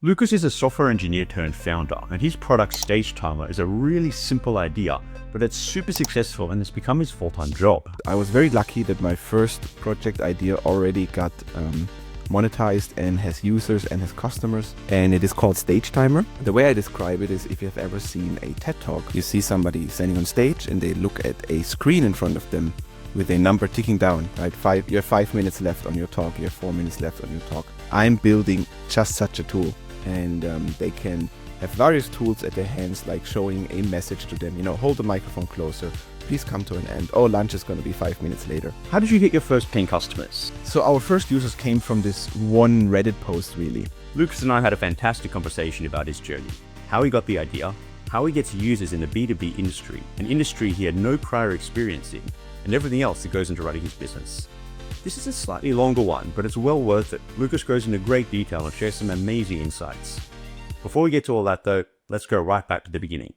Lucas is a software engineer turned founder, and his product Stagetimer is a really simple idea, but it's super successful and it's become his full-time job. I was very lucky that my first project idea already got monetized and has users and has customers, and it is called Stagetimer. The way I describe it is, if you've ever seen a TED Talk, you see somebody standing on stage and they look at a screen in front of them with a number ticking down, right? You have 5 minutes left on your talk, you have 4 minutes left on your talk. I'm building just such a tool, and they can have various tools at their hands, like showing a message to them, hold the microphone closer, please come to an end, oh, lunch is going to be 5 minutes later. How did you get your first paying customers? So our first users came from this one Reddit post, really. Lucas and I had a fantastic conversation about his journey, how he got the idea, how he gets users in the B2B industry, an industry he had no prior experience in, and everything else that goes into running his business. This is a slightly longer one, but it's well worth it. Lucas goes into great detail and shares some amazing insights. Before we get to all that though, let's go right back to the beginning.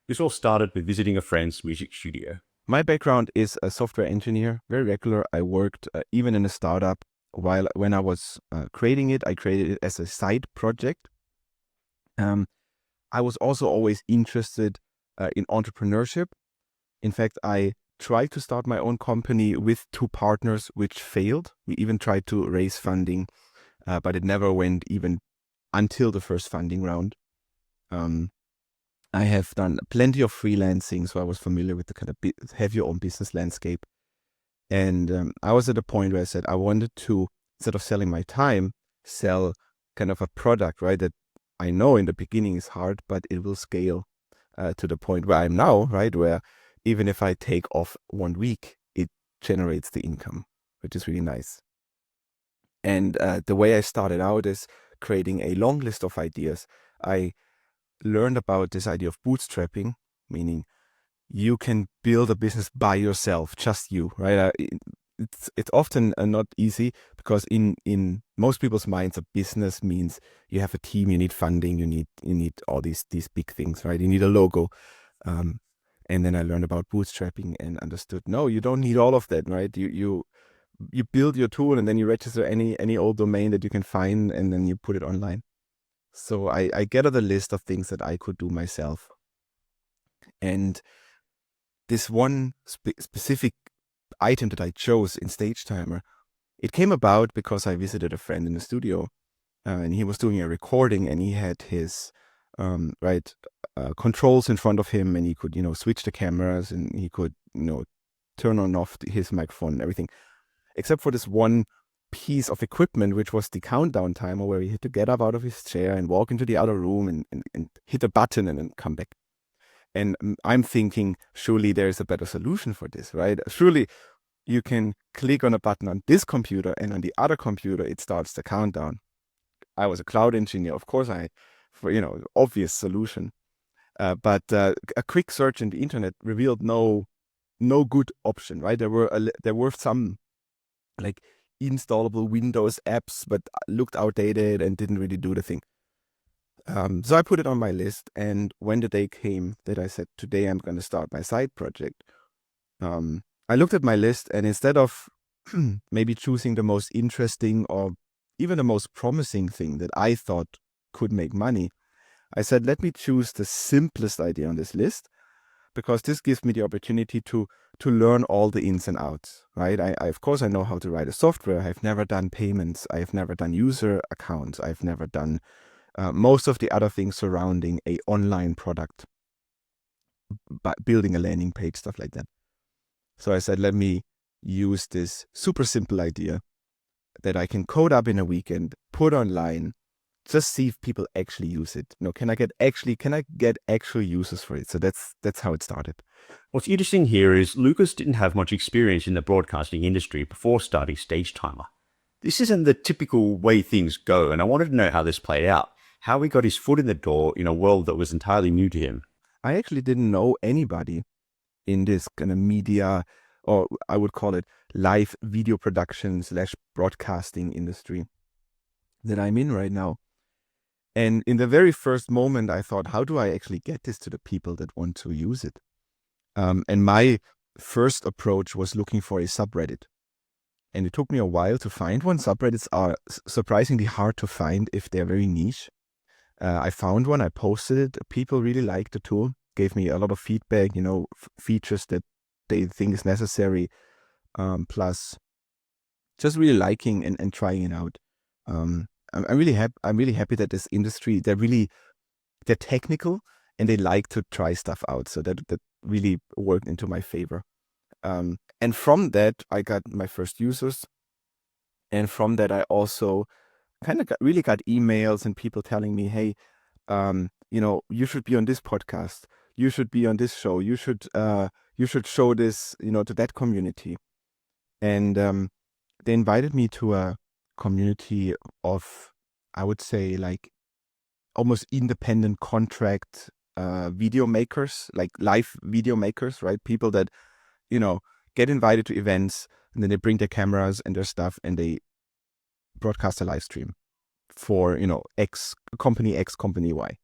This all started with visiting a friend's music studio. My background is a software engineer, very regular. I worked even in a startup. When I was creating it, I created it as a side project. I was also always interested in entrepreneurship. In fact, I tried to start my own company with 2 partners, which failed. We even tried to raise funding, but it never went even until the first funding round. I have done plenty of freelancing, so I was familiar with the kind of have your own business landscape. And I was at a point where I said I wanted to, instead of selling my time, sell kind of a product, right? That I know in the beginning is hard, but it will scale to the point where I'm now, right? Where even if I take off 1 week, it generates the income, which is really nice. And the way I started out is creating a long list of ideas. I learned about this idea of bootstrapping, meaning you can build a business by yourself, just you, right? It's often not easy, because in most people's minds, a business means you have a team, you need funding, you need all these big things, right? You need a logo. And then I learned about bootstrapping and understood, no, you don't need all of that, right? You build your tool and then you register any old domain that you can find, and then you put it online. So I gathered a list of things that I could do myself. And this one specific item that I chose in Stagetimer, it came about because I visited a friend in the studio, and he was doing a recording, and he had his controls in front of him, and he could, switch the cameras, and he could, turn on off his microphone and everything, except for this one piece of equipment, which was the countdown timer, where he had to get up out of his chair and walk into the other room and hit a button and then come back. And I'm thinking, surely there's a better solution for this, right? Surely you can click on a button on this computer, and on the other computer, it starts the countdown. I was a cloud engineer, of course, obvious solution. But a quick search in the internet revealed no good option, right? There were some like installable Windows apps, but looked outdated and didn't really do the thing. So I put it on my list, and when the day came that I said, today I'm going to start my side project, I looked at my list, and instead of maybe choosing the most interesting or even the most promising thing that I thought could make money, I said, let me choose the simplest idea on this list, because this gives me the opportunity to learn all the ins and outs, right? Of course, I know how to write a software. I've never done payments. I've never done user accounts. I've never done most of the other things surrounding a online product, but building a landing page, stuff like that. So I said, let me use this super simple idea that I can code up in a weekend, put online, just see if people actually use it. Can I get actual users for it? So that's how it started. What's interesting here is Lucas didn't have much experience in the broadcasting industry before starting Stagetimer. This isn't the typical way things go, and I wanted to know how this played out, how he got his foot in the door in a world that was entirely new to him. I actually didn't know anybody in this kind of media, or I would call it live video production / broadcasting industry that I'm in right now. And in the very first moment, I thought, how do I actually get this to the people that want to use it? And my first approach was looking for a subreddit. And it took me a while to find one. Subreddits are surprisingly hard to find if they're very niche. I found one, I posted it. People really liked the tool, gave me a lot of feedback, features that they think is necessary, plus just really liking and trying it out. I'm really happy. I'm really happy that this industry, they're technical and they like to try stuff out. So that really worked into my favor. And from that, I got my first users. And from that, I also kind of really got emails and people telling me, hey, you should be on this podcast. You should be on this show. You should show this, to that community. And they invited me to a community of, I would say, like almost independent contract video makers, like live video makers, right? People that, get invited to events and then they bring their cameras and their stuff and they broadcast a live stream for, X company X, company Y.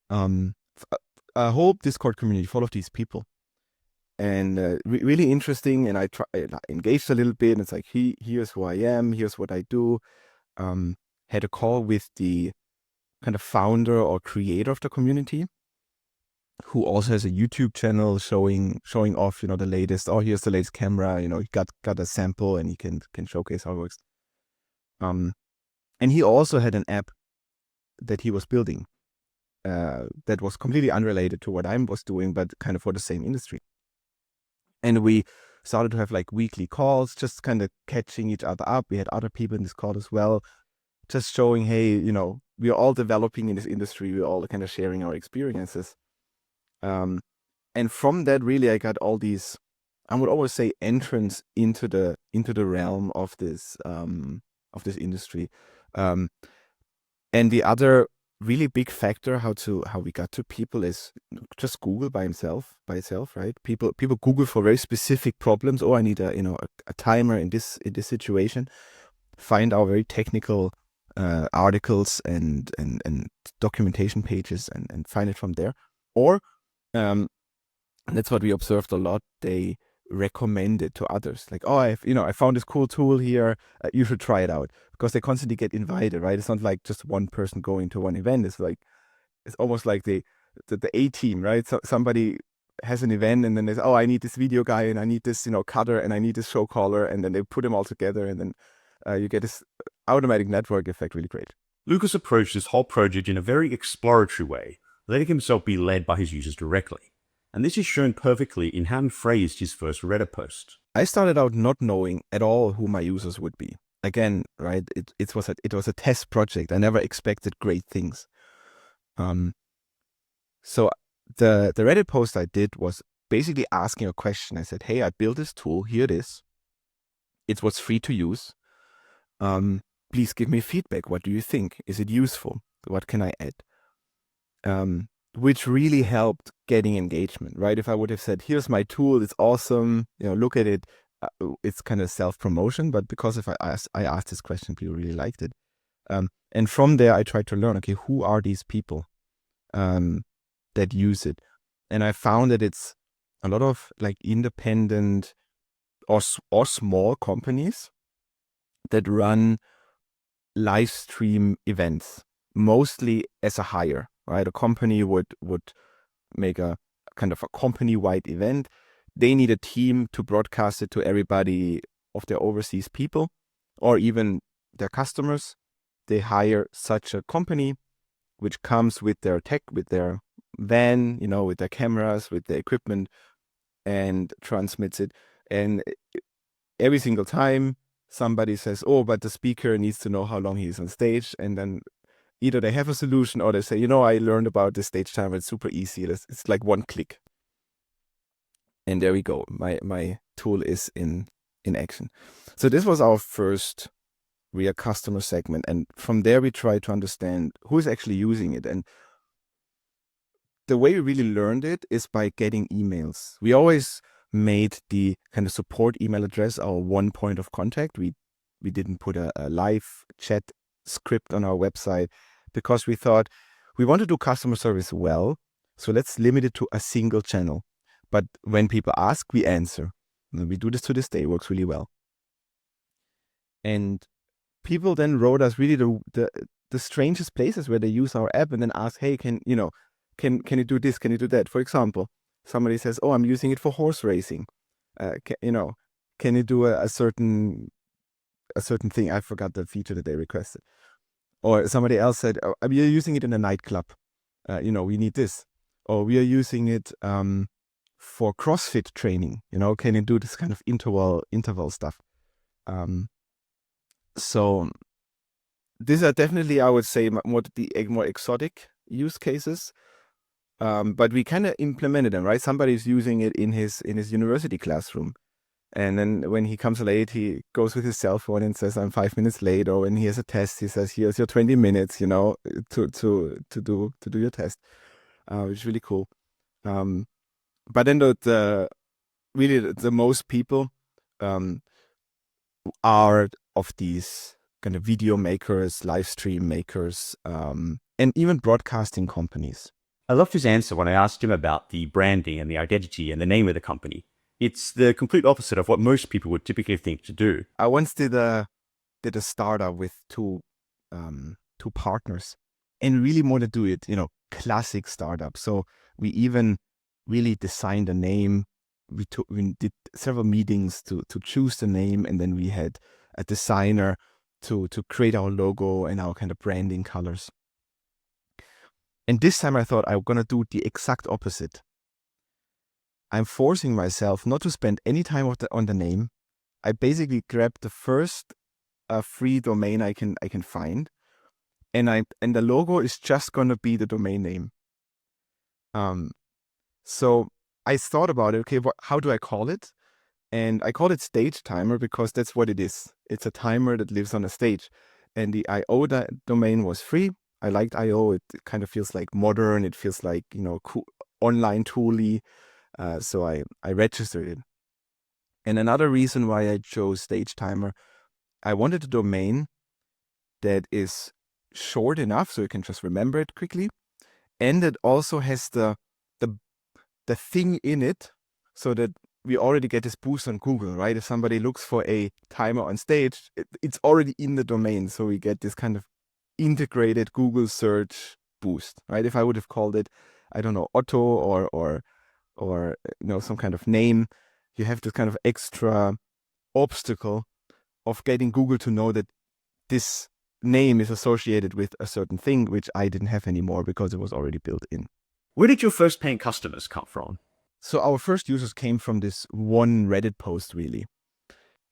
A whole Discord community full of these people. And really interesting. And I engaged a little bit. And it's like, here's who I am. Here's what I do. Had a call with the kind of founder or creator of the community, who also has a YouTube channel showing off, the latest. Oh, here's the latest camera. He got a sample and he can showcase how it works. And he also had an app that he was building that was completely unrelated to what I was doing, but kind of for the same industry. And we started to have like weekly calls, just kind of catching each other up. We had other people in this call as well, just showing, hey, we are all developing in this industry. We're all kind of sharing our experiences. And from that, really, I got all these, I would always say, entrance into the realm of this industry. And the other really big factor how we got to people is just Google by itself, right? People Google for very specific problems. Oh, I need a timer in this situation. Find our very technical articles and documentation pages and find it from there. Or that's what we observed a lot. They recommend it to others. Like, oh, I found this cool tool here. You should try it out, because they constantly get invited, right? It's not like just one person going to one event. It's almost like the A team, right? So somebody has an event and then there's, oh, I need this video guy and I need this, cutter and I need this show caller, and then they put them all together and then you get this automatic network effect. Really great. Lucas approached this whole project in a very exploratory way, letting himself be led by his users directly. And this is shown perfectly in how he phrased his first Reddit post. I started out not knowing at all who my users would be. Again, right, it was a test project. I never expected great things. So the Reddit post I did was basically asking a question. I said, hey, I built this tool. Here it is. It was free to use. Please give me feedback. What do you think? Is it useful? What can I add? Which really helped getting engagement, right? If I would have said, here's my tool, it's awesome, look at it, it's kind of self-promotion. But because if I asked this question, people really liked it. And from there, I tried to learn, okay, who are these people that use it? And I found that it's a lot of like independent or small companies that run live stream events, mostly as a hire, right? A company would make a kind of a company-wide event. They need a team to broadcast it to everybody of their overseas people or even their customers. They hire such a company, which comes with their tech, with their van, with their cameras, with their equipment, and transmits it. And every single time somebody says, oh, but the speaker needs to know how long he is on stage, and then either they have a solution or they say, I learned about this Stagetimer. It's super easy. It's like one click. And there we go. My tool is in action. So this was our first real customer segment. And from there, we try to understand who is actually using it. And the way we really learned it is by getting emails. We always made the kind of support email address our one point of contact. We didn't put a live chat script on our website because we thought we want to do customer service well. So let's limit it to a single channel. But when people ask, we answer. And we do this to this day. It works really well. And people then wrote us really the strangest places where they use our app and then ask, hey, can you do this? Can you do that? For example, somebody says, oh, I'm using it for horse racing. Can you do a certain thing? I forgot the feature that they requested. Or somebody else said, oh, we are using it in a nightclub. We need this. Or we are using it for CrossFit training. Can you do this kind of interval stuff? So these are definitely, I would say, more exotic use cases. But we kind of implemented them, right? Somebody's using it in his university classroom. And then when he comes late, he goes with his cell phone and says, I'm 5 minutes late. Or when he has a test, he says, here's your 20 minutes, to do your test, which is really cool. But then the most people are of these kind of video makers, live stream makers, and even broadcasting companies. I loved his answer when I asked him about the branding and the identity and the name of the company. It's the complete opposite of what most people would typically think to do. I once did a startup with two partners, and really want to do it, classic startup. So we even really designed a name. We did several meetings to choose the name, and then we had a designer to create our logo and our kind of branding colors. And this time I thought I'm gonna do the exact opposite. I'm forcing myself not to spend any time on the name. I basically grabbed the first free domain I can find, and the logo is just gonna be the domain name. So I thought about it. Okay, how do I call it? And I call it Stagetimer because that's what it is. It's a timer that lives on a stage. And the IO domain was free. I liked IO. It kind of feels like modern. It feels like cool, online tooly. So I registered it. And another reason why I chose Stagetimer, I wanted a domain that is short enough so you can just remember it quickly, and it also has the thing in it, so that we already get this boost on Google, right? If somebody looks for a timer on stage, it's already in the domain, so we get this kind of integrated Google search boost, right? If I would have called it, I don't know, Otto or some kind of name, you have this kind of extra obstacle of getting Google to know that this name is associated with a certain thing, which I didn't have anymore because it was already built in. Where did your first paying customers come from? So our first users came from this one Reddit post, really.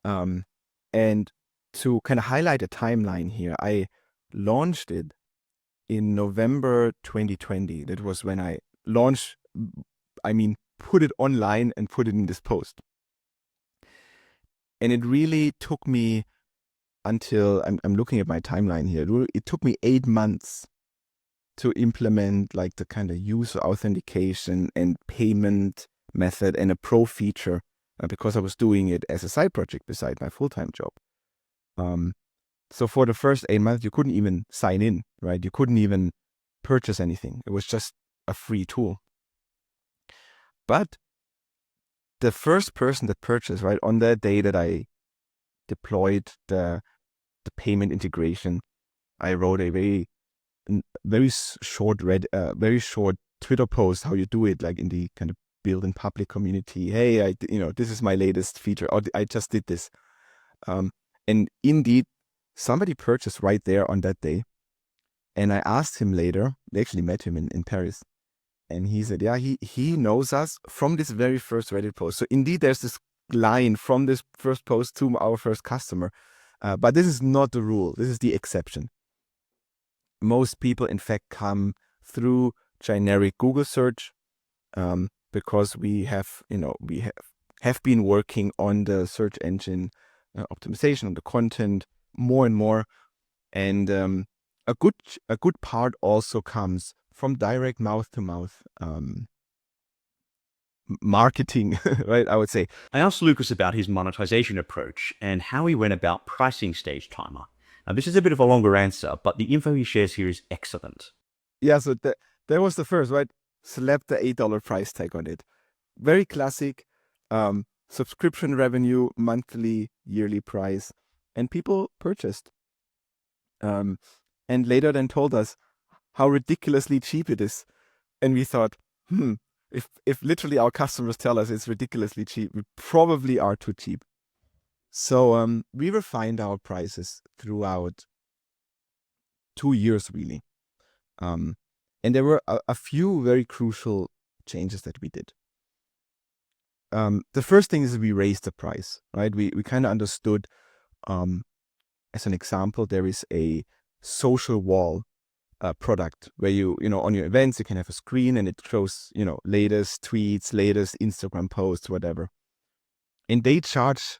And to kind of highlight a timeline here, I launched it in November 2020. That was when I launched, put it online and put it in this post. And it really took me until, I'm looking at my timeline here, it took me 8 months to implement like the kind of user authentication and payment method and a pro feature, because I was doing it as a side project beside my full-time job. So for the first 8 months, you couldn't even sign in, right? You couldn't even purchase anything. It was just a free tool. But the first person that purchased, right, on that day that I deployed the payment integration, I wrote a very short Twitter post how you do it, like in the kind of build in public community. Hey, this is my latest feature. Or I just did this. And indeed, somebody purchased right there on that day. And I asked him later, they actually met him in Paris. And he said, yeah, he knows us from this very first Reddit post. So indeed, there's this line from this first post to our first customer. But this is not the rule. This is the exception. Most people, in fact, come through generic Google search, because we have been working on the search engine optimization, on the content more and more, and a good part also comes from direct mouth to mouth marketing, right? I would say. I asked Lucas about his monetization approach and how he went about pricing Stagetimer. Now, this is a bit of a longer answer, but the info he shares here is excellent. Yeah, so that was the first, right? Slap the $8 price tag on it. Very classic. Subscription revenue, monthly, yearly price, and people purchased. and later then told us how ridiculously cheap it is. And we thought, if literally our customers tell us it's ridiculously cheap, we probably are too cheap. So we refined our prices throughout 2 years, really. And there were a few very crucial changes that we did. The first thing is we raised the price, right? We kind of understood, as an example, there is a social wall product where you on your events, you can have a screen and it shows, latest tweets, latest Instagram posts, whatever. And they charge,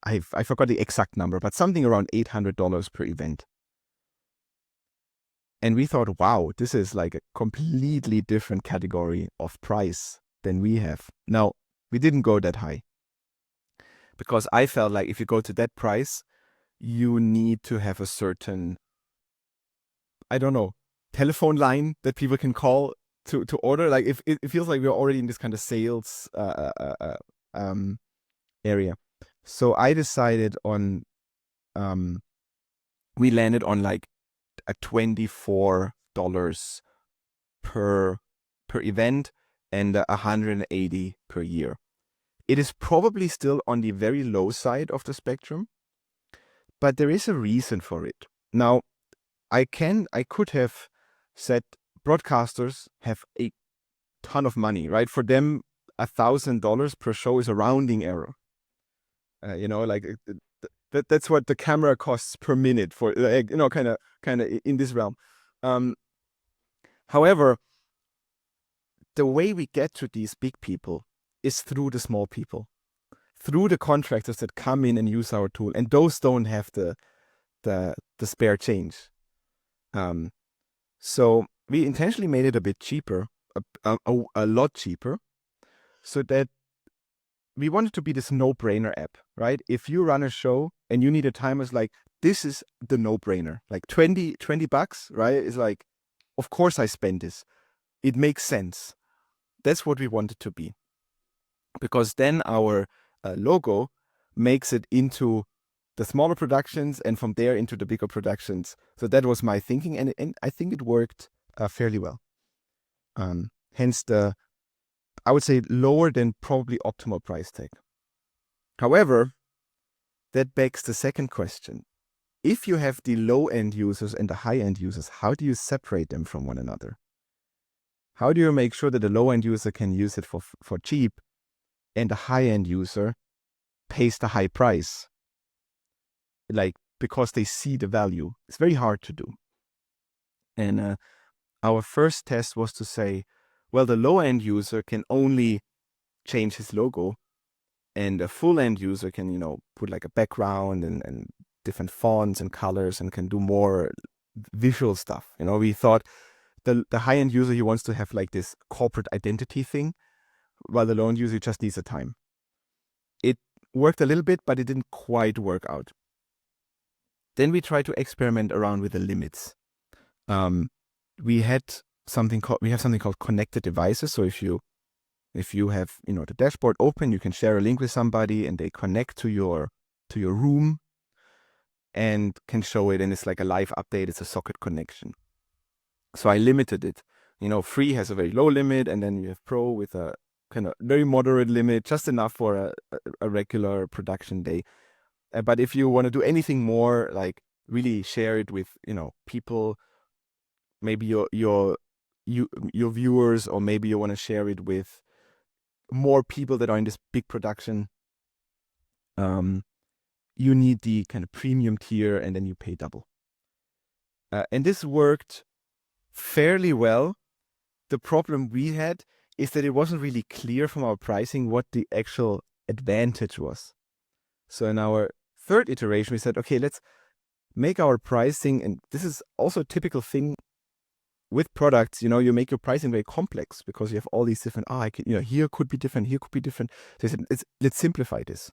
I forgot the exact number, but something around $800 per event. And we thought, wow, this is like a completely different category of price than we have. Now, we didn't go that high because I felt like if you go to that price, you need to have a certain, I don't know, telephone line that people can call to order. Like if it feels like we're already in this kind of sales area. So I decided on, we landed on like a $24 per event and $180 per year. It is probably still on the very low side of the spectrum, but there is a reason for it. Now, I could have said broadcasters have a ton of money, right? For them, $1,000 per show is a rounding error. That's what the camera costs per minute for, kind of in this realm. However, the way we get to these big people is through the small people, through the contractors that come in and use our tool, and those don't have the spare change. So we intentionally made it a bit cheaper, a lot cheaper, so that we wanted to be this no-brainer app, right? If you run a show and you need a timer, it's like, this is the no-brainer. Like $20, right? It's like, of course I spend this. It makes sense. That's what we wanted to be. Because then our logo makes it into the smaller productions and from there into the bigger productions. So that was my thinking, and I think it worked fairly well. Hence the, I would say, lower than probably optimal price tag. However, that begs the second question. If you have the low-end users and the high-end users, how do you separate them from one another? How do you make sure that the low-end user can use it for cheap and the high-end user pays the high price? Like, because they see the value. It's very hard to do. And our first test was to say, well, the low-end user can only change his logo, and a full-end user can, put like a background and different fonts and colors and can do more visual stuff. We thought the high-end user, he wants to have like this corporate identity thing, while the low-end user just needs a time. It worked a little bit, but it didn't quite work out. Then we tried to experiment around with the limits. We have something called connected devices. So if you have the dashboard open, you can share a link with somebody, and they connect to your room and can show it, and it's like a live update. It's a socket connection. So I limited it. Free has a very low limit, and then you have Pro with a kind of very moderate limit, just enough for a regular production day. But if you want to do anything more, like really share it with people, maybe your viewers, or maybe you want to share it with more people that are in this big production, you need the kind of premium tier, and then you pay double. And this worked fairly well. The problem we had is that it wasn't really clear from our pricing what the actual advantage was. So in our third iteration, we said, okay, let's make our pricing, and this is also a typical thing with products, you make your pricing very complex because you have all these different, here could be different, here could be different. So I said, let's simplify this.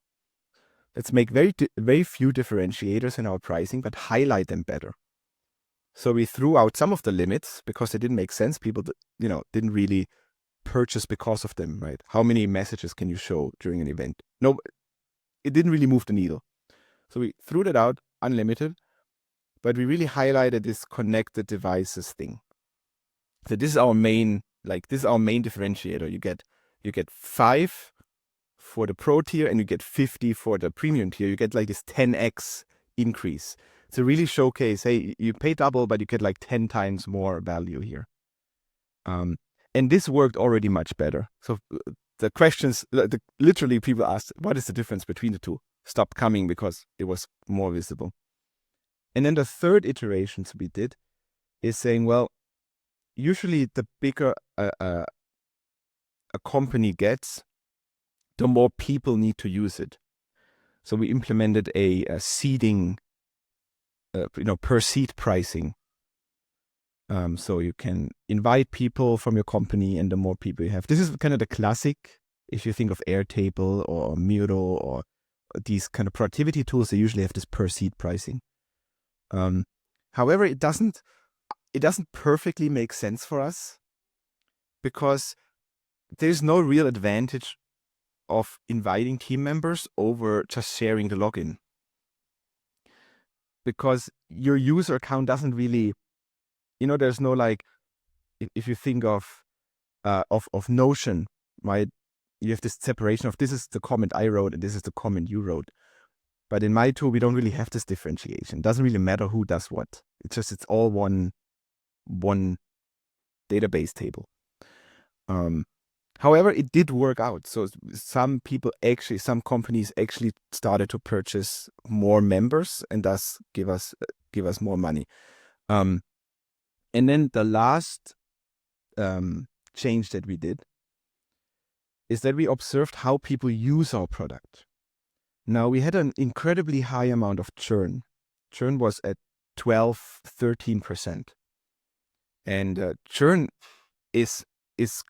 Let's make very few differentiators in our pricing, but highlight them better. So we threw out some of the limits because they didn't make sense. People, didn't really purchase because of them, right? How many messages can you show during an event? No, it didn't really move the needle. So we threw that out, unlimited. but we really highlighted this connected devices thing. So this is our main differentiator. You get 5 for the pro tier and you get 50 for the premium tier. You get like this 10x increase to really showcase, hey, you pay double, but you get like 10 times more value here. And this worked already much better. So the questions, literally people asked, what is the difference between the two? Stopped coming because it was more visible. And then the third iterations we did is saying, well, usually the bigger a company gets, the more people need to use it. So we implemented a seeding, per seat pricing. So you can invite people from your company, and the more people you have. This is kind of the classic. If you think of Airtable or Miro or these kind of productivity tools, they usually have this per seat pricing. However, it doesn't perfectly make sense for us because there's no real advantage of inviting team members over just sharing the login. Because your user account doesn't really, there's no like, if you think of Notion, right? You have this separation of this is the comment I wrote and this is the comment you wrote. But in my tool, we don't really have this differentiation. It doesn't really matter who does what. It's all one database table. However, it did work out. So some companies actually started to purchase more members and thus give us more money. And then the last change that we did is that we observed how people use our product. Now, we had an incredibly high amount of churn. Churn was at 12-13%. And churn is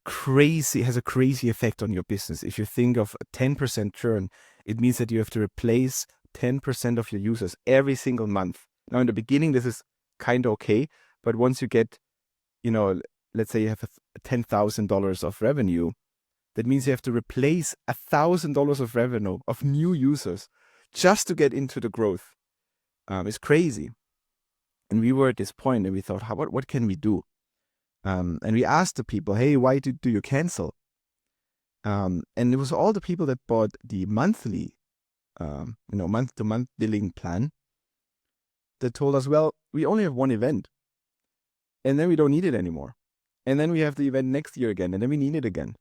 crazy, has a crazy effect on your business. If you think of a 10% churn, it means that you have to replace 10% of your users every single month. Now, in the beginning, this is kind of okay, but once you get, let's say you have $10,000 of revenue, that means you have to replace $1,000 of revenue of new users just to get into the growth. It's crazy. And we were at this point and we thought, what can we do? And we asked the people, hey, why do you cancel? And it was all the people that bought the monthly, month-to-month billing plan that told us, well, we only have one event. And then we don't need it anymore. And then we have the event next year again, and then we need it again.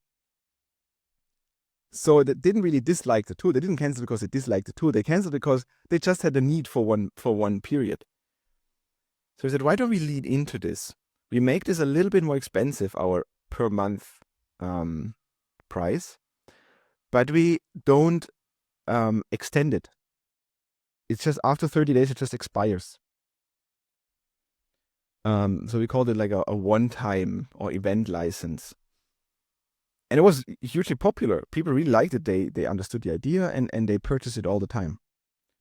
So they didn't really dislike the tool. They didn't cancel because they disliked the tool. They canceled because they just had a need for one period. So we said, why don't we lead into this? We make this a little bit more expensive, our per month price, but we don't extend it. It's just after 30 days, it just expires. So we called it like a one-time or event license. And it was hugely popular. People really liked it. They understood the idea and they purchased it all the time.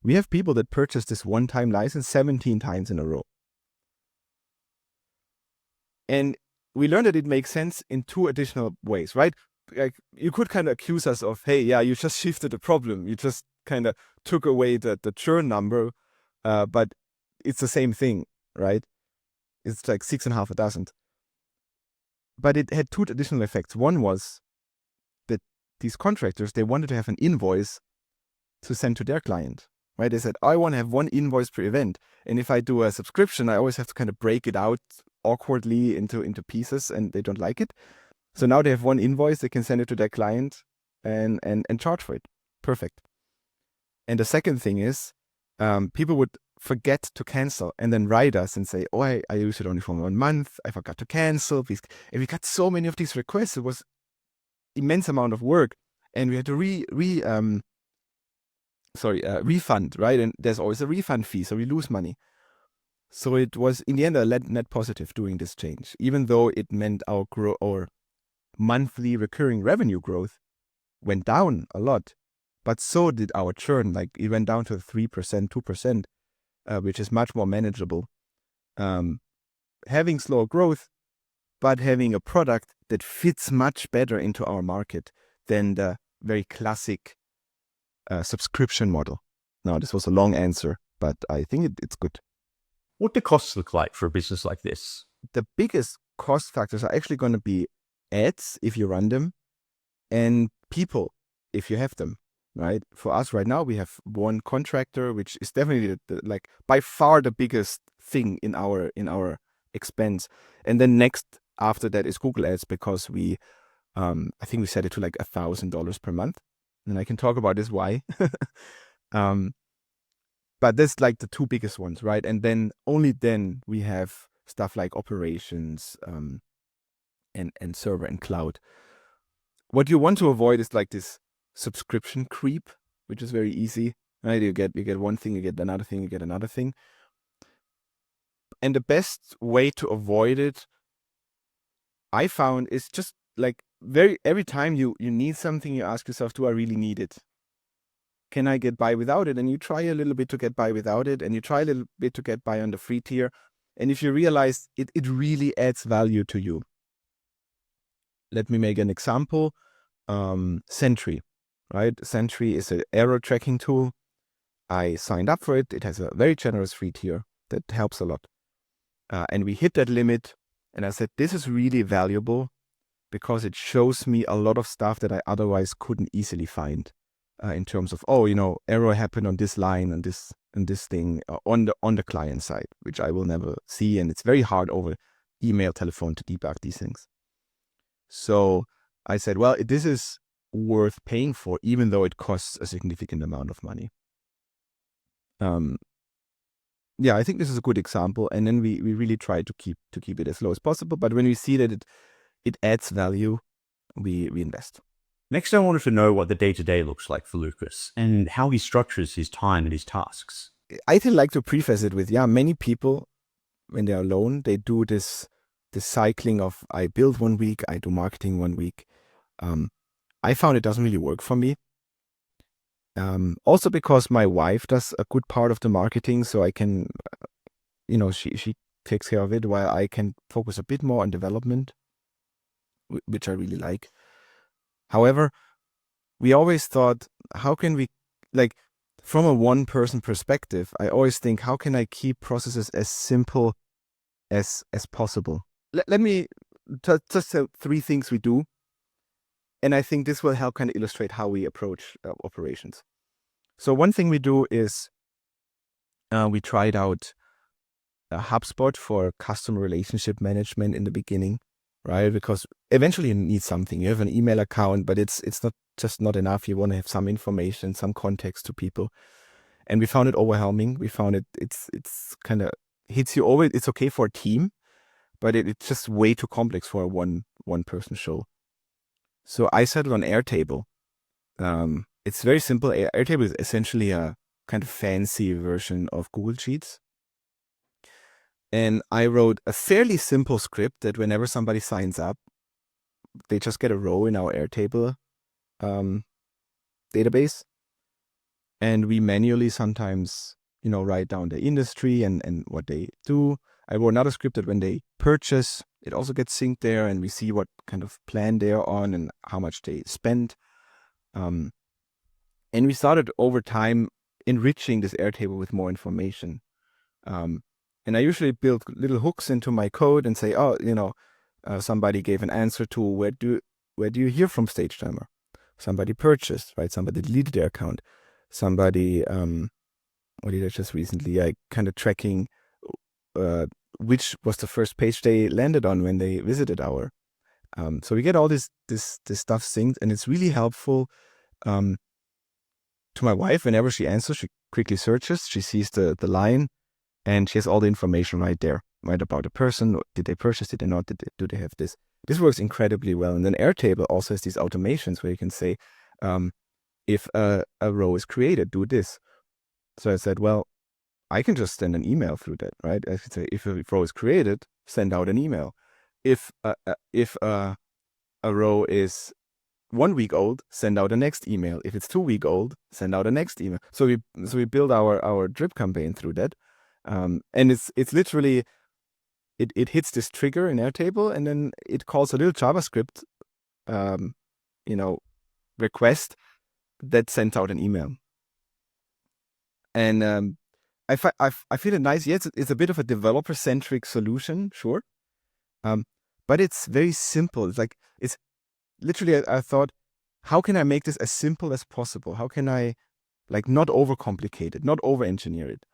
We have people that purchased this one-time license 17 times in a row. And we learned that it makes sense in 2 additional ways, right? Like you could kind of accuse us of, hey, yeah, you just shifted the problem. You just kind of took away the churn number, but it's the same thing, right? It's like 6.5 a dozen. But it had 2 additional effects. One was that these contractors, they wanted to have an invoice to send to their client, right? They said, I want to have one invoice per event. And if I do a subscription, I always have to kind of break it out awkwardly into pieces and they don't like it. So now they have one invoice, they can send it to their client and charge for it. Perfect. And the second thing is, people would forget to cancel and then write us and say, oh, I used it only for 1 month. I forgot to cancel. Please. And we got so many of these requests. It was immense amount of work. And we had to refund, right? And there's always a refund fee, so we lose money. So it was, in the end, a net positive doing this change, even though it meant our monthly recurring revenue growth went down a lot. But so did our churn. Like it went down to 3%, 2%, which is much more manageable. Having slow growth, but having a product that fits much better into our market than the very classic subscription model. Now, this was a long answer, but I think it's good. What do costs look like for a business like this? The biggest cost factors are actually going to be ads, if you run them, and people, if you have them, right? For us right now, we have one contractor, which is definitely like by far the biggest thing in our expense. And then next after that is Google Ads, because we, I think we set it to like $1,000 per month. And I can talk about this why. um, but that's like the two biggest ones, right? And then only then we have stuff like operations, and server and cloud. What you want to avoid is like this subscription creep, which is very easy, right? You get one thing, you get another thing, you get another thing. And the best way to avoid it, I found, is just like every time you need something, you ask yourself, do I really need it? Can I get by without it? And you try a little bit to get by without it, and you try a little bit to get by on the free tier. And if you realize it really adds value to you. Let me make an example. Sentry, right? Sentry is an error tracking tool. I signed up for it. It has a very generous free tier that helps a lot. And we hit that limit. And I said, this is really valuable because it shows me a lot of stuff that I otherwise couldn't easily find, in terms of, error happened on this line and this thing, on the client side, which I will never see. And it's very hard over email, telephone to debug these things. So I said, well, this is worth paying for, even though it costs a significant amount of money. Yeah, I think this is a good example. And then we really try to keep it as low as possible. But when we see that it adds value, we invest. Next, I wanted to know what the day-to-day looks like for Lucas and how he structures his time and his tasks. I like to preface it with, many people, when they're alone, they do this cycling of, I build 1 week, I do marketing 1 week. I found it doesn't really work for me. Also because my wife does a good part of the marketing, so I can, she takes care of it, while I can focus a bit more on development, which I really like. However, we always thought, how can we, like, from a one-person perspective, I always think, how can I keep processes as simple as possible? Let me just say 3 things we do. And I think this will help kind of illustrate how we approach operations. So one thing we do is we tried out HubSpot for customer relationship management in the beginning, right? Because eventually you need something. You have an email account, but it's not enough. You want to have some information, some context to people. And we found it overwhelming. We found it's kind of hits you over. It's okay for a team, but it's just way too complex for a one person show. So I settled on Airtable. It's very simple. Airtable is essentially a kind of fancy version of Google Sheets. And I wrote a fairly simple script that whenever somebody signs up, they just get a row in our Airtable database. And we manually sometimes, write down the industry and what they do. I wrote another script that when they purchase, it also gets synced there, and we see what kind of plan they're on and how much they spend. And we started over time enriching this Airtable with more information. And I usually build little hooks into my code and say, somebody gave an answer to where do you hear from Stagetimer? Somebody purchased, right? Somebody deleted their account. Somebody, what did I just recently? I kind of tracking which was the first page they landed on when they visited our. So we get all this stuff synced, and it's really helpful. To my wife, whenever she answers, she quickly searches. She sees the line, and she has all the information right there, right, about the person. Did they purchase? Did they not? Do they have this? This works incredibly well. And then Airtable also has these automations where you can say, if a row is created, do this. So I said, well, I can just send an email through that, right? I could say, if a row is created, send out an email. If a row is 1 week old, send out the next email. If it's 2 week old, send out the next email. So we build our drip campaign through that. And it's literally, it hits this trigger in Airtable, and then it calls a little JavaScript, request that sends out an email. And I feel it nice. Yes, it's a bit of a developer-centric solution, sure. Um, but it's very simple. It's literally, I thought, how can I make this as simple as possible? How can I not overcomplicate it, not over-engineer it?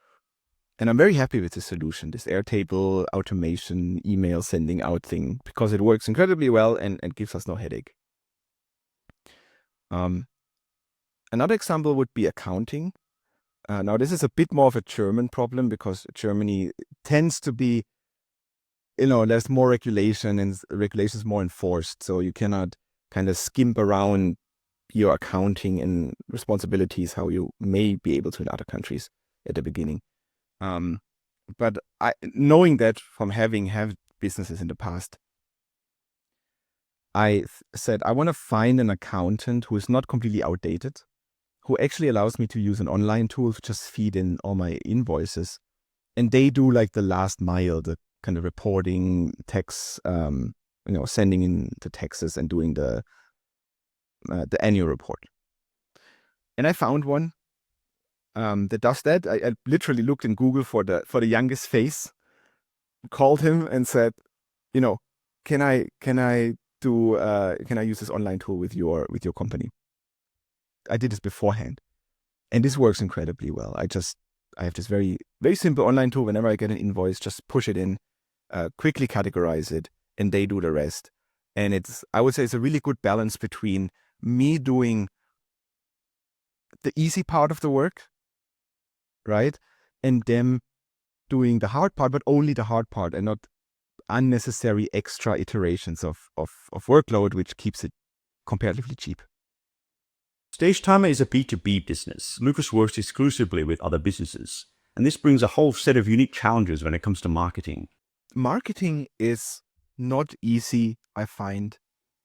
And I'm very happy with this solution, this Airtable automation email sending out thing, because it works incredibly well and gives us no headache. Um, Another example would be accounting. Now, this is a bit more of a German problem because Germany tends to be, there's more regulation and regulation is more enforced. So you cannot kind of skimp around your accounting and responsibilities how you may be able to in other countries at the beginning. But knowing that from having had businesses in the past, I said I want to find an accountant who is not completely outdated, who actually allows me to use an online tool to just feed in all my invoices. And they do like the last mile, the kind of reporting, tax, sending in the taxes and doing the annual report. And I found one that does that. I literally looked in Google for the youngest face, called him and said, can I use this online tool with your company? I did this beforehand, and this works incredibly well. I have this very, very simple online tool. Whenever I get an invoice, just push it in, quickly categorize it, and they do the rest. And I would say it's a really good balance between me doing the easy part of the work, right? And them doing the hard part, but only the hard part and not unnecessary extra iterations of workload, which keeps it comparatively cheap. Stagetimer is a B2B business. Lucas works exclusively with other businesses, and this brings a whole set of unique challenges when it comes to marketing. Marketing is not easy, I find,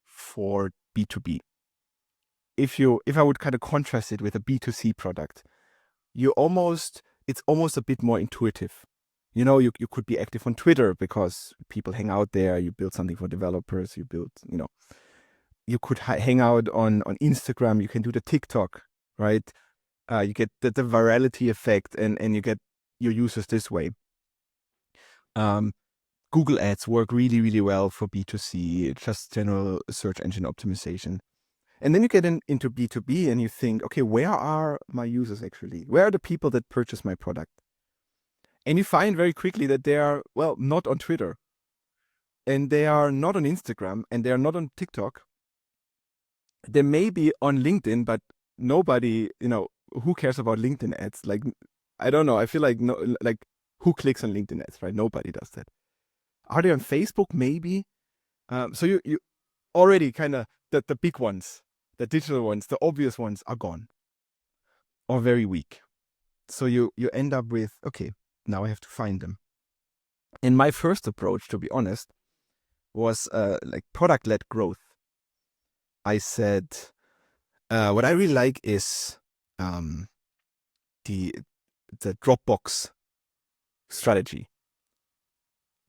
for B2B. If I would kind of contrast it with a B2C product, it's almost a bit more intuitive. You could be active on Twitter because people hang out there. You build something for developers. You could hang out on Instagram. You can do the TikTok, right? You get the virality effect and you get your users this way. Google ads work really, really well for B2C, just general search engine optimization. And then you get into B2B and you think, okay, where are my users actually? Where are the people that purchase my product? And you find very quickly that they are, well, not on Twitter. And they are not on Instagram. And they are not on TikTok. They may be on LinkedIn, but nobody, who cares about LinkedIn ads? Like, I don't know. I feel like, who clicks on LinkedIn ads, right? Nobody does that. Are they on Facebook? Maybe. So you already kind of, the big ones, the digital ones, the obvious ones are gone or very weak. So you end up with, okay, now I have to find them. And my first approach, to be honest, was like product-led growth. I said, what I really like is the Dropbox strategy.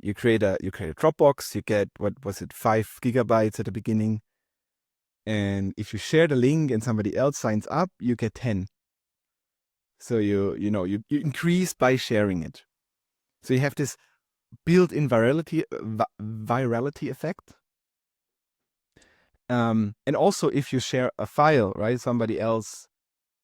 You create a Dropbox, you get, what was it, 5 gigabytes at the beginning. And if you share the link and somebody else signs up, you get 10. So you increase by sharing it. So you have this built-in virality effect. And also, if you share a file, right, somebody else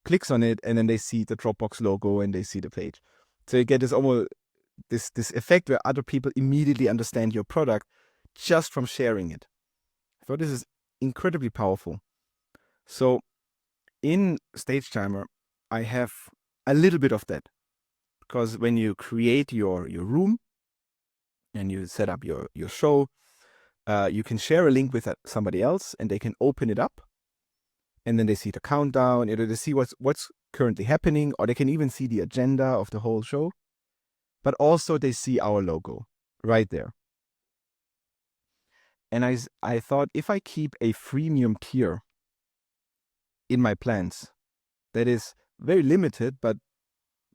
clicks on it and then they see the Dropbox logo and they see the page. So you get this effect where other people immediately understand your product just from sharing it. So this is incredibly powerful. So in Stagetimer, I have a little bit of that, because when you create your room and you set up your show, you can share a link with somebody else and they can open it up, and then they see the countdown, they see what's currently happening, or they can even see the agenda of the whole show. But also they see our logo right there. And I thought, if I keep a freemium tier in my plans that is very limited, but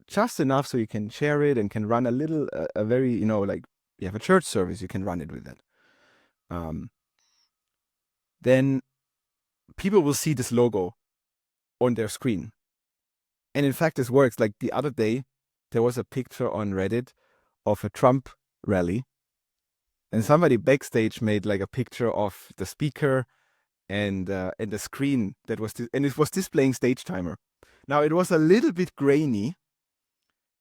just enough so you can share it and can run a very, like you have a church service, you can run it with that. Then people will see this logo on their screen. And in fact, this works. Like the other day, there was a picture on Reddit of a Trump rally, and somebody backstage made like a picture of the speaker and the screen that was and it was displaying Stagetimer. Now it was a little bit grainy,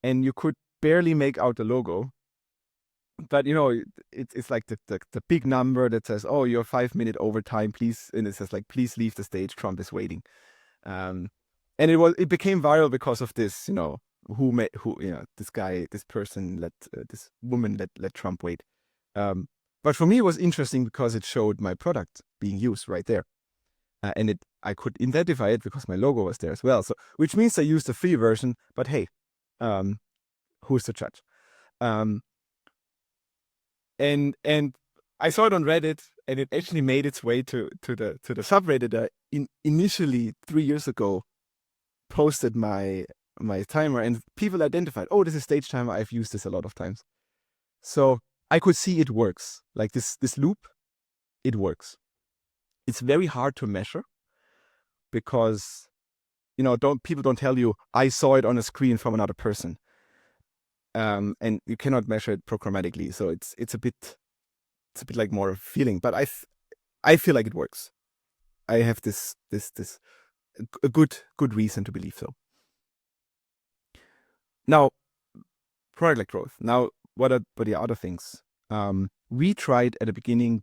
and you could barely make out the logo. But it's like the big number that says, "Oh, you're 5 minutes overtime, please," and it says like, "Please leave the stage. Trump is waiting." And it became viral because of this. This person this woman let Trump wait. But for me, it was interesting because it showed my product being used right there, and I could identify it because my logo was there as well. So, which means I used the free version. But hey, who's the judge? And I saw it on Reddit, and it actually made its way to the subreddit. Initially 3 years ago, posted my timer, and people identified, oh, this is Stagetimer. I've used this a lot of times, so I could see it works. Like this loop, it works. It's very hard to measure because people don't tell you I saw it on a screen from another person, and you cannot measure it programmatically. So it's a bit like more of a feeling, but I feel like it works. I have this a good reason to believe so. Now, product-led growth. Now, what are the other things? We tried at the beginning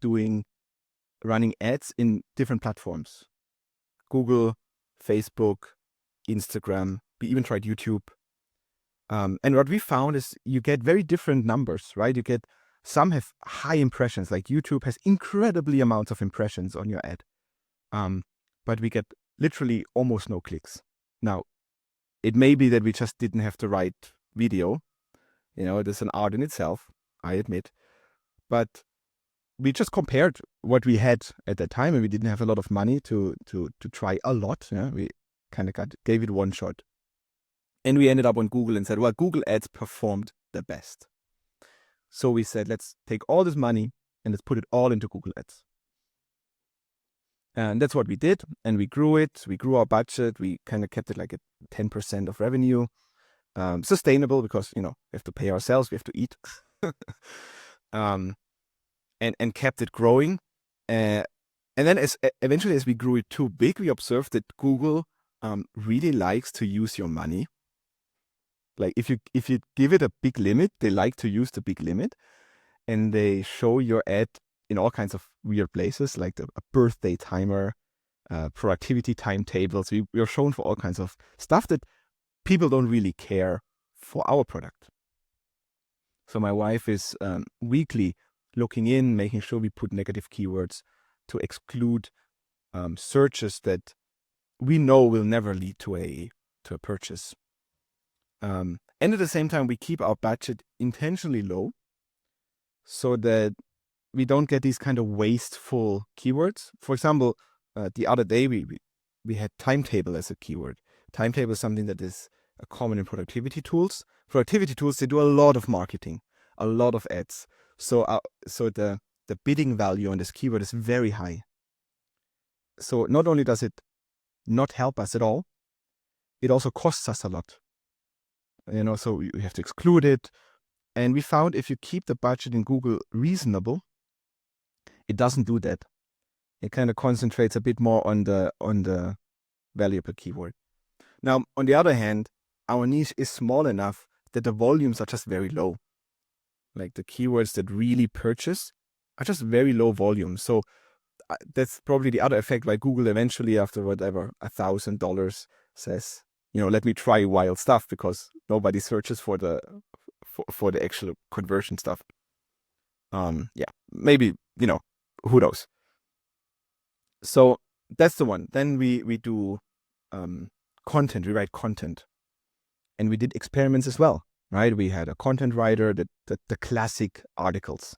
running ads in different platforms: Google, Facebook, Instagram. We even tried YouTube. And what we found is you get very different numbers, right? Some have high impressions, like YouTube has incredibly amounts of impressions on your ad. But we get literally almost no clicks. Now, it may be that we just didn't have the right video. It is an art in itself, I admit. But we just compared what we had at that time, and we didn't have a lot of money to try a lot. Yeah? We kind of gave it one shot. And we ended up on Google and said, well, Google ads performed the best. So we said, let's take all this money and let's put it all into Google ads. And that's what we did. And we grew it. We grew our budget. We kind of kept it like at 10% of revenue. Sustainable, because, we have to pay ourselves. We have to eat. And kept it growing. And then eventually, as we grew it too big, we observed that Google really likes to use your money. Like if you give it a big limit, they like to use the big limit, and they show your ad in all kinds of weird places, like a birthday timer, productivity timetables. We are shown for all kinds of stuff that people don't really care for our product. So my wife is weekly looking in, making sure we put negative keywords to exclude searches that we know will never lead to a purchase. And at the same time, we keep our budget intentionally low so that we don't get these kind of wasteful keywords. For example, the other day we had timetable as a keyword. Timetable is something that is common in productivity tools. Productivity tools, they do a lot of marketing, a lot of ads. So the bidding value on this keyword is very high. So not only does it not help us at all, it also costs us a lot. So you have to exclude it. And we found if you keep the budget in Google reasonable, it doesn't do that. It kind of concentrates a bit more on the valuable keyword. Now, on the other hand, our niche is small enough that the volumes are just very low. Like the keywords that really purchase are just very low volume. So that's probably the other effect why Google eventually, after whatever, $1,000 says, let me try wild stuff, because nobody searches for the actual conversion stuff. Maybe, who knows? So that's the one. Then we do content. We write content, and we did experiments as well, right? We had a content writer that the classic articles,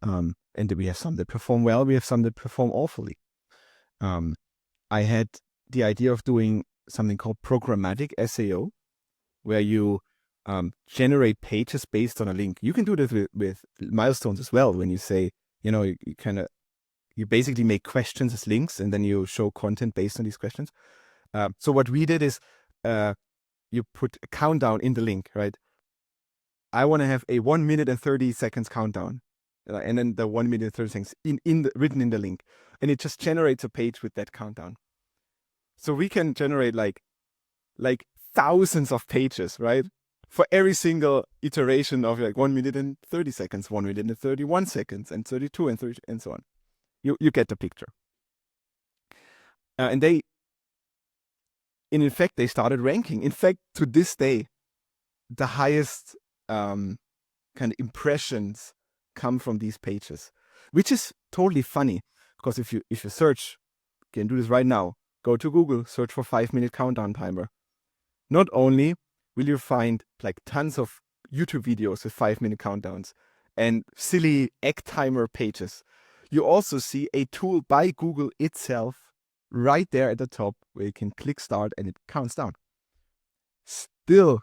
and we have some that perform well. We have some that perform awfully. I had the idea of doing something called programmatic SEO, where you generate pages based on a link. You can do this with milestones as well. When you say, you basically make questions as links, and then you show content based on these questions. So what we did is you put a countdown in the link, right? I want to have a 1 minute and 30 seconds countdown. And then the 1 minute and 30 seconds written in the link. And it just generates a page with that countdown. So we can generate like thousands of pages, right? For every single iteration of like 1 minute and 30 seconds, 1 minute and 31 seconds, and 32 and 30, and so on. You get the picture. And in fact, they started ranking. In fact, to this day, the highest kind of impressions come from these pages, which is totally funny, because if you search, you can do this right now, go to Google, search for 5-minute countdown timer. Not only will you find like tons of YouTube videos with 5-minute countdowns and silly egg timer pages, you also see a tool by Google itself right there at the top where you can click start and it counts down. Still,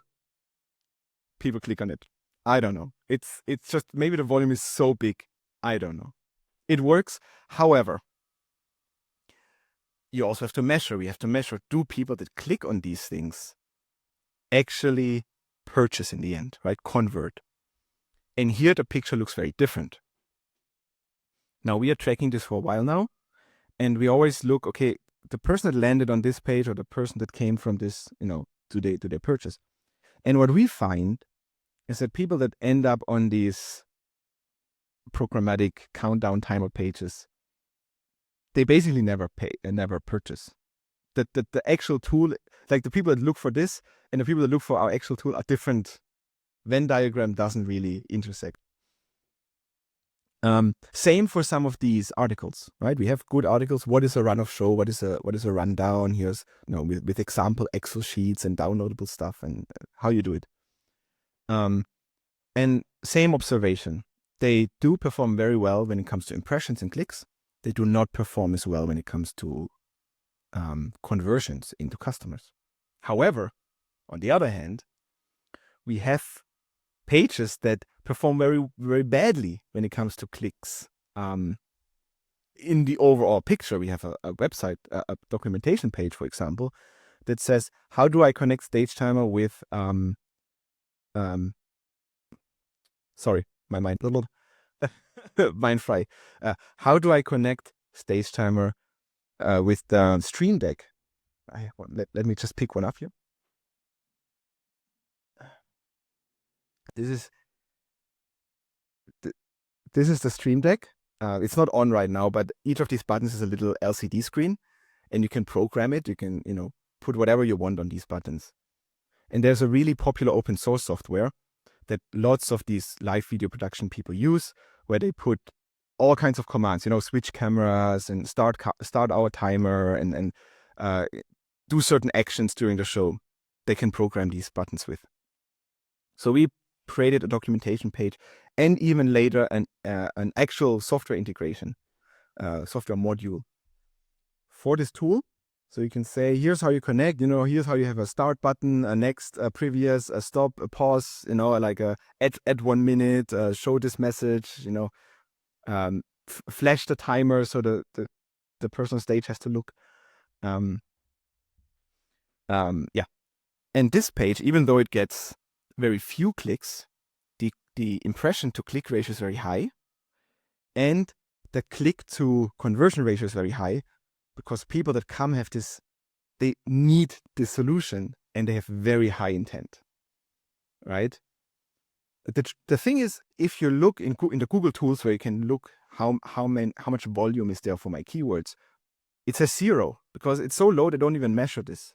people click on it. I don't know. It's just maybe the volume is so big. I don't know. It works. However, you also have to measure. We have to measure, do people that click on these things actually purchase in the end, right? Convert. And here the picture looks very different. Now we are tracking this for a while now, and we always look, okay, the person that landed on this page or the person that came from this, to their purchase. And what we find is that people that end up on these programmatic countdown timer pages, they basically never pay and never purchase. The actual tool, like the people that look for this and the people that look for our actual tool are different. Venn diagram doesn't really intersect. Same for some of these articles, right? We have good articles. What is a run-off show? What is a rundown? Here's with example Excel sheets and downloadable stuff and how you do it. And same observation. They do perform very well when it comes to impressions and clicks. They do not perform as well when it comes to conversions into customers. However, on the other hand, we have pages that perform very, very badly when it comes to clicks. In the overall picture, we have a website, a documentation page, for example, that says, how do I connect Stagetimer with, sorry, my mind, little mind fry. How do I connect Stagetimer with the Stream Deck? Let me just pick one up here. This is the Stream Deck. It's not on right now, but each of these buttons is a little LCD screen, and you can program it. You can, put whatever you want on these buttons. And there's a really popular open source software that lots of these live video production people use, where they put all kinds of commands, switch cameras and start our timer and do certain actions during the show. They can program these buttons with. So we created a documentation page and even later an actual software integration, software module for this tool. So you can say, here's how you connect, here's how you have a start button, a next, a previous, a stop, a pause, like a add 1 minute, show this message, flash the timer so the person on stage has to look. Yeah. And this page, even though it gets very few clicks, the impression to click ratio is very high, and the click to conversion ratio is very high, because people that come have this, they need this solution and they have very high intent, right? The thing is, if you look in the Google tools where you can look how much volume is there for my keywords, it says 0 because it's so low they don't even measure this,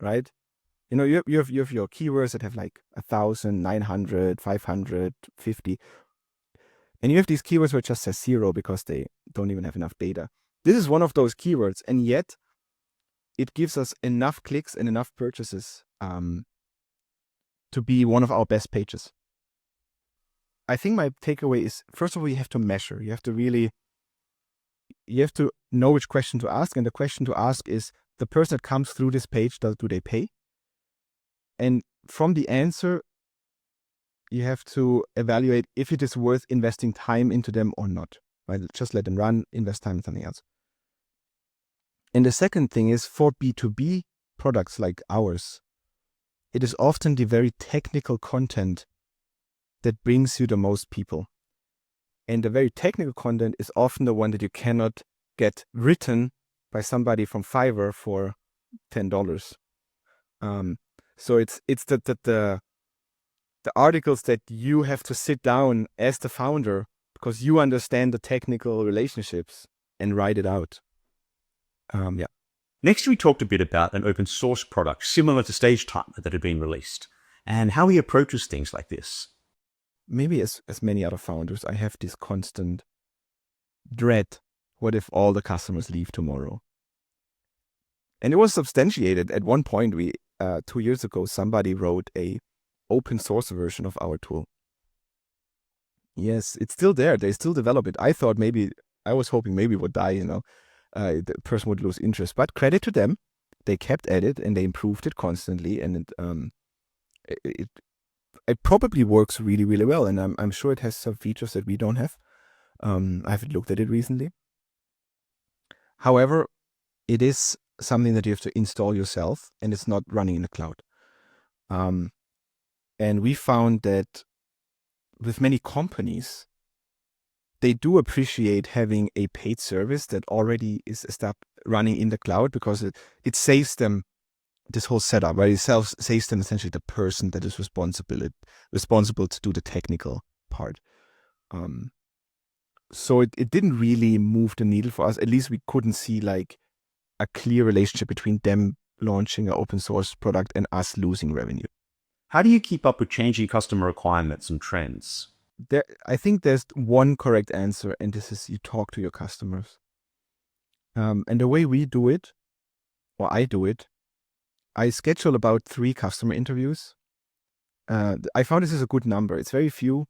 right? You have your keywords that have like 1,000, 900, 550, and you have these keywords where it just says 0 because they don't even have enough data. This is one of those keywords, and yet it gives us enough clicks and enough purchases to be one of our best pages. I think my takeaway is, first of all, you have to measure. You have to know which question to ask, and the question to ask is, the person that comes through this page, do they pay? And from the answer, you have to evaluate if it is worth investing time into them or not. Right? Just let them run, invest time in something else. And the second thing is, for B2B products like ours, it is often the very technical content that brings you the most people. And the very technical content is often the one that you cannot get written by somebody from Fiverr for $10. So it's the articles that you have to sit down as the founder because you understand the technical relationships and write it out. Yeah. Next, we talked a bit about an open source product similar to Stagetimer that had been released and how he approaches things like this. Maybe as many other founders, I have this constant dread. What if all the customers leave tomorrow? And it was substantiated. At one point, 2 years ago, somebody wrote a open source version of our tool. Yes, it's still there. They still develop it. I was hoping maybe it would die, the person would lose interest. But credit to them. They kept at it and they improved it constantly. And it probably works really, really well. And I'm sure it has some features that we don't have. I haven't looked at it recently. However, it is something that you have to install yourself and it's not running in the cloud. And we found that with many companies, they do appreciate having a paid service that already is running in the cloud because it saves them this whole setup, right? It saves them essentially the person that is responsible to do the technical part. So it didn't really move the needle for us. At least we couldn't see like a clear relationship between them launching an open source product and us losing revenue. How do you keep up with changing customer requirements and trends? I think there's one correct answer, and this is you talk to your customers. And the way we do it, or I do it, I schedule about 3 customer interviews. I found this is a good number. It's very few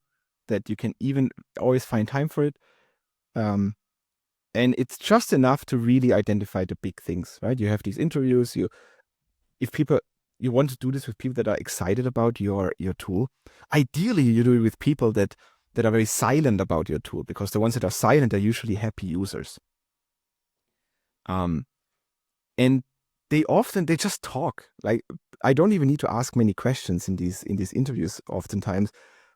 that you can even always find time for it. And it's just enough to really identify the big things, right? You have these interviews. You want to do this with people that are excited about your tool. Ideally, you do it with people that are very silent about your tool, because the ones that are silent are usually happy users. And they just talk. Like, I don't even need to ask many questions in these interviews oftentimes,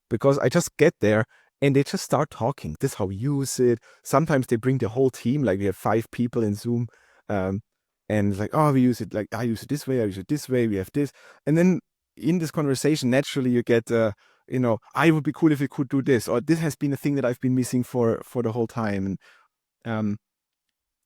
because I just get there and they just start talking. This is how we use it. Sometimes they bring the whole team, like we have 5 people in Zoom. And it's like, oh, we use it, like I use it this way, I use it this way, we have this. And then in this conversation, naturally you get, I would be cool if we could do this, or this has been a thing that I've been missing for the whole time. And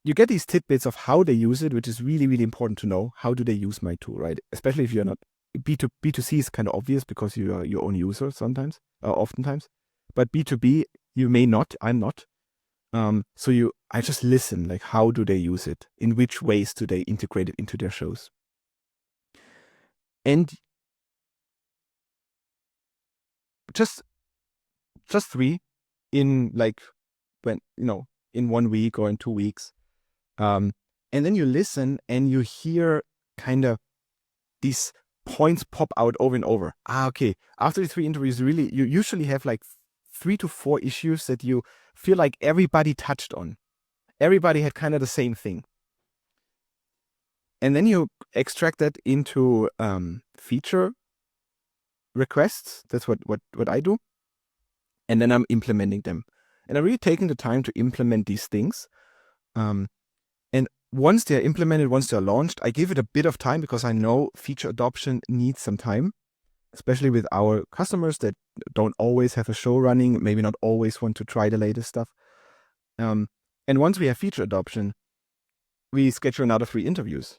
you get these tidbits of how they use it, which is really, really important to know. How do they use my tool, right? Especially if you're not, B2C is kind of obvious because you are your own user sometimes, oftentimes. But B2B, you may not, I'm not. I just listen, like, how do they use it? In which ways do they integrate it into their shows? And just 3 in in 1 week or in 2 weeks. And then you listen and you hear kind of these points pop out over and over. Okay. After the 3 interviews, really, you usually have like 3 to 4 issues that you feel like everybody touched on. Everybody had kind of the same thing. And then you extract that into feature requests. That's what I do. And then I'm implementing them. And I'm really taking the time to implement these things. And once they're implemented, once they're launched, I give it a bit of time because I know feature adoption needs some time, especially with our customers that don't always have a show running, maybe not always want to try the latest stuff. And once we have feature adoption, we schedule another 3 interviews.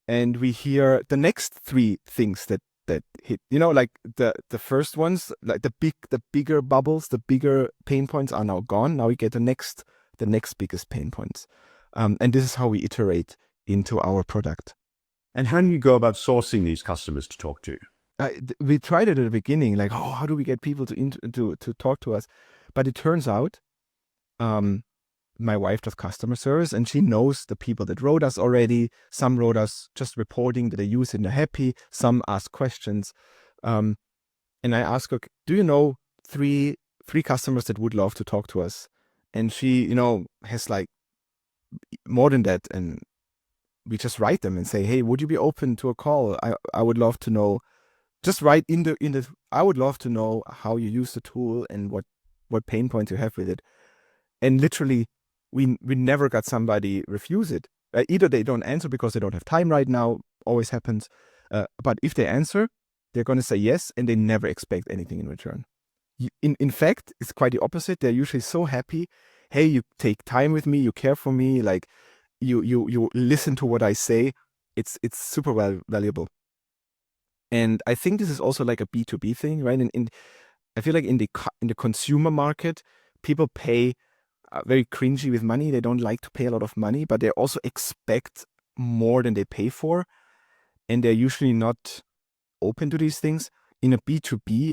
And we hear the next 3 things that hit, like the first ones, like the bigger bubbles, the bigger pain points are now gone. Now we get the next biggest pain points. And this is how we iterate into our product. And how do you go about sourcing these customers to talk to? We tried it at the beginning, like, how do we get people to talk to us? But it turns out, my wife does customer service and she knows the people that wrote us already. Some wrote us just reporting that they use it and they're happy. Some ask questions. And I ask her, do you know 3 customers that would love to talk to us? And she, has like more than that. And we just write them and say, hey, would you be open to a call? I would love to know just write in the. I would love to know how you use the tool and what pain points you have with it. And literally, we never got somebody refuse it. Either they don't answer because they don't have time right now. Always happens. But if they answer, they're going to say yes, and they never expect anything in return. In fact, it's quite the opposite. They're usually so happy. Hey, you take time with me. You care for me. Like you listen to what I say. It's super valuable. And I think this is also like a B2B thing, right? And I feel like in the consumer market, people pay very cringy with money. They don't like to pay a lot of money, but they also expect more than they pay for. And they're usually not open to these things. In a B2B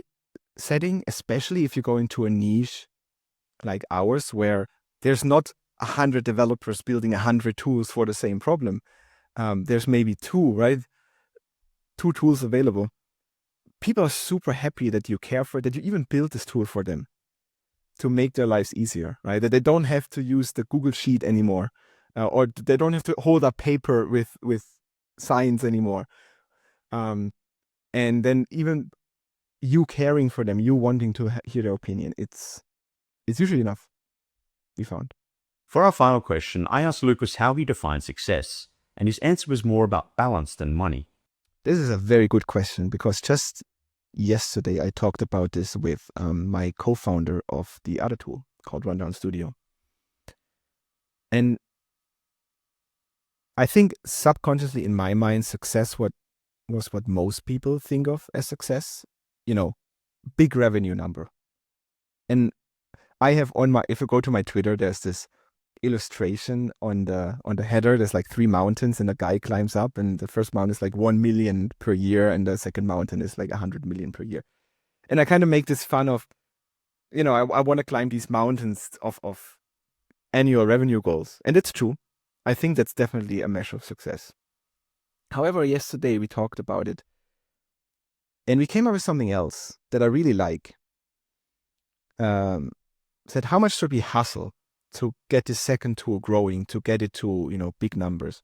setting, especially if you go into a niche like ours, where there's not 100 developers building 100 tools for the same problem. There's maybe two, right? 2 tools available. People are super happy that you care for it, that you even build this tool for them to make their lives easier, right? That they don't have to use the Google Sheet anymore, or they don't have to hold up paper with signs anymore. And then even you caring for them, you wanting to hear their opinion, it's usually enough, we found. For our final question, I asked Lucas how he defines success, and his answer was more about balance than money. This is a very good question, because just yesterday I talked about this with my co-founder of the other tool called Rundown Studio. And I think subconsciously in my mind, success was what most people think of as success, big revenue number. And I have if you go to my Twitter, there's this illustration on the header. There's like 3 mountains, and a guy climbs up, and the first mountain is like 1 million per year, and the second mountain is like 100 million per year. And I kind of make this fun of, I want to climb these mountains of annual revenue goals. And it's true. I think that's definitely a measure of success. However, yesterday we talked about it, and we came up with something else that I really like. Said, how much should we hustle to get the second tool growing, to get it to, big numbers?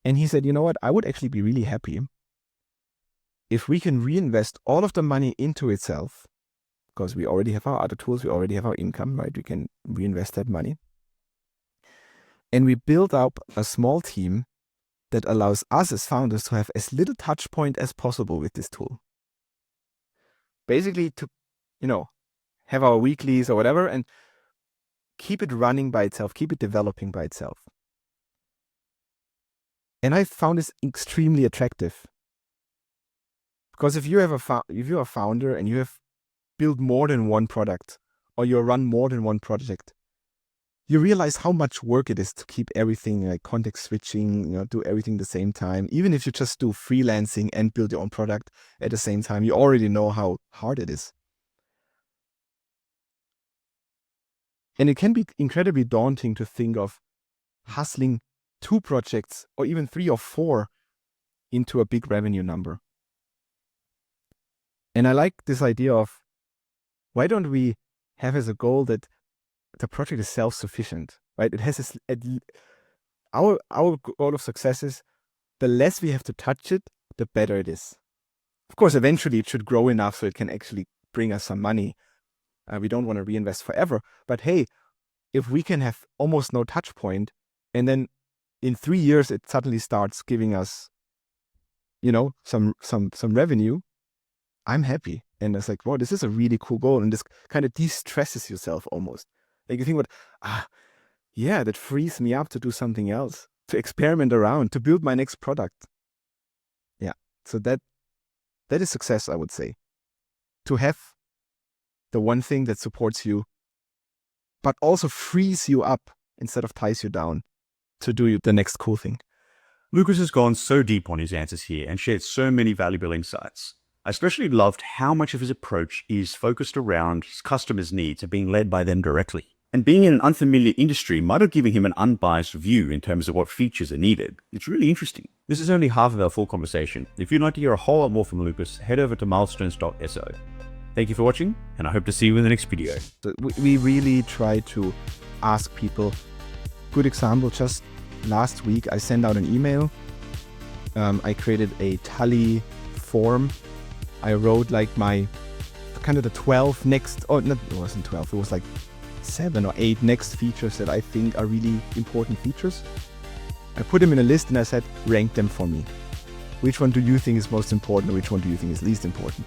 And he said, you know what? I would actually be really happy if we can reinvest all of the money into itself, because we already have our other tools, we already have our income, right? We can reinvest that money. And we build up a small team that allows us as founders to have as little touch point as possible with this tool. Basically to, have our weeklies or whatever, and keep it running by itself, keep it developing by itself. And I found this extremely attractive, because if you're a founder and you have built more than one product, or you run more than one project, you realize how much work it is to keep everything like context switching, do everything at the same time. Even if you just do freelancing and build your own product at the same time, you already know how hard it is. And it can be incredibly daunting to think of hustling 2 projects or even 3 or 4 into a big revenue number. And I like this idea of, why don't we have as a goal that the project is self-sufficient, right? It has our goal of success is, the less we have to touch it, the better it is. Of course, eventually it should grow enough so it can actually bring us some money. We don't want to reinvest forever, but hey, if we can have almost no touch point, and then in 3 years it suddenly starts giving us, some revenue, I'm happy. And it's like, wow, this is a really cool goal, and this kind of de-stresses yourself almost. Like you think about, that frees me up to do something else, to experiment around, to build my next product. Yeah, so that is success, I would say. To have the one thing that supports you, but also frees you up instead of ties you down to do the next cool thing. Lucas has gone so deep on his answers here and shared so many valuable insights. I especially loved how much of his approach is focused around his customers' needs and being led by them directly. And being in an unfamiliar industry might have given him an unbiased view in terms of what features are needed. It's really interesting. This is only half of our full conversation. If you'd like to hear a whole lot more from Lucas, head over to milestones.so. Thank you for watching, and I hope to see you in the next video. So we really try to ask people. Good example, just last week I sent out an email. I created a Tally form I wrote like my kind of the 12 next, or not, it wasn't 12, it was like 7 or 8 next features that I think are really important features. I put them in a list and I said, rank them for me. Which one do you think is most important, or which one do you think is least important?